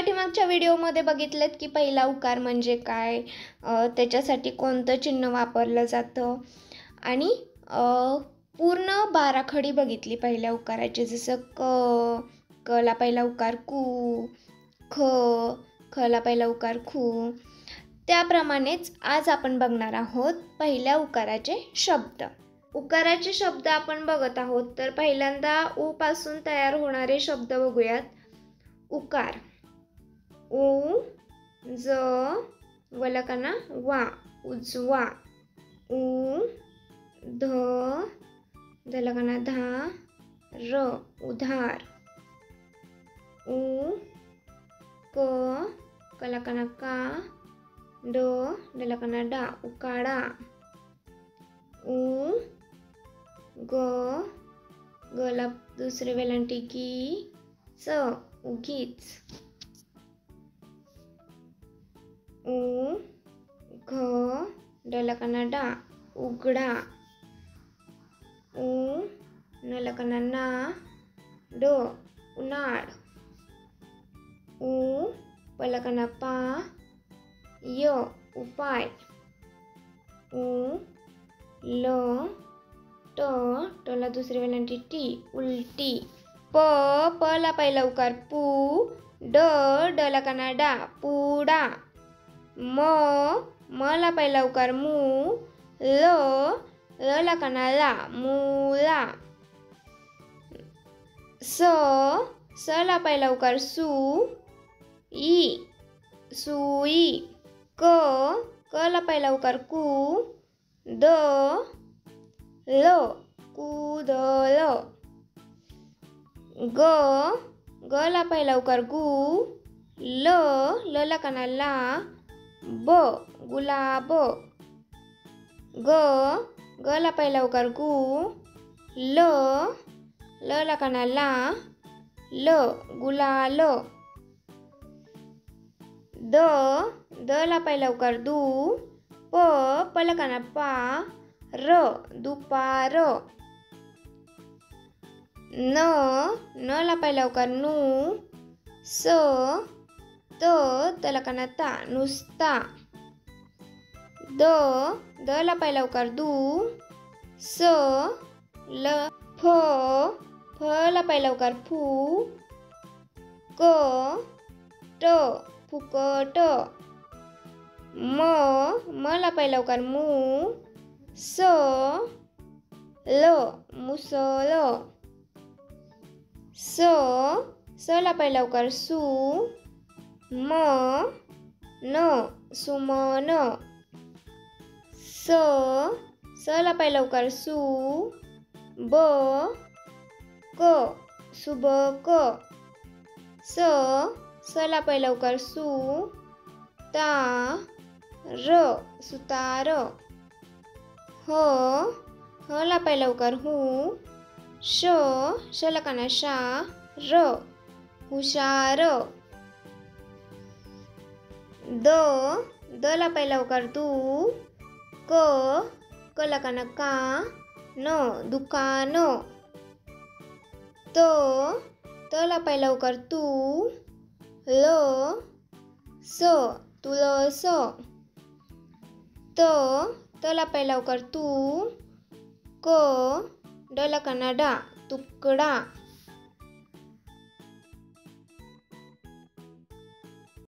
पाठीमागच्या व्हिडिओमध्ये बघितलेत की पहिला उकार म्हणजे काय, त्याच्यासाठी कोणतं चिन्ह वापरलं जातं आणि पूर्ण 12 खडी बघितली पहिल्या उकाराची, जसं क ला पहिला उकार कू, ख ला पहिला उकार खू. त्याप्रमाणेच आज आपण बघणार आहोत पहिल्या उकाराचे शब्द. उकाराचे शब्द आपण बघत आहोत, तर पहिल्यांदा उ पासून तयार होणारे शब्द बघूयात. उकार, उ ज वलकना वा, उजवा. उ ध धलकना धा, र उधार. उ क कलकना का, ड डलकना डा उकाडा. उ ग गला दुसरे वेलांटी की, च उगीच. उ घ डलकना डा उघडा. उ नलकना ना, ड उन्हाळ. उ पलकना पा, य उपाय. उ ल ट टला दुसरी वेलांटी टी उलटी. प ला पहिला उकार पू, ड डला कना डा पुडा. म ला पहिला उकार मू, ल ला कना ला मुला. स ला पहिला उकार सू, ई सुई. क ला पहिला उकार कू, द ल कुदल. ग ला पहिला उकार गु, ल ला कना ला, ब गुलाब. ग ला पहिला उकार गु, ल ला कना ला, ल गुलाल. द ला पहिला उकार दू, प ला कना पा, र दुपार. न ला पहिला उकार नू, त ला कना ता नुसता. द ला पहिला उकार दू, फ ला पहिला उकार फू, ट फुकट. म ला पहिला उकार मू, ल मुसल. स ला पहिला उकार सू, न सुमन. स ला पहिला उकार सू, क सुबक. स ला पहिला उकार सू, र सुतार. ह ला पहिला उकार हू, श ला कना शा, र हुशार. द ला पहिला उकार दू, क ला कना का, न दुकान. त ला पहिला उकार तू, तुळस. त ला पहिला उकार तू, ड ला कना डा तुकडा.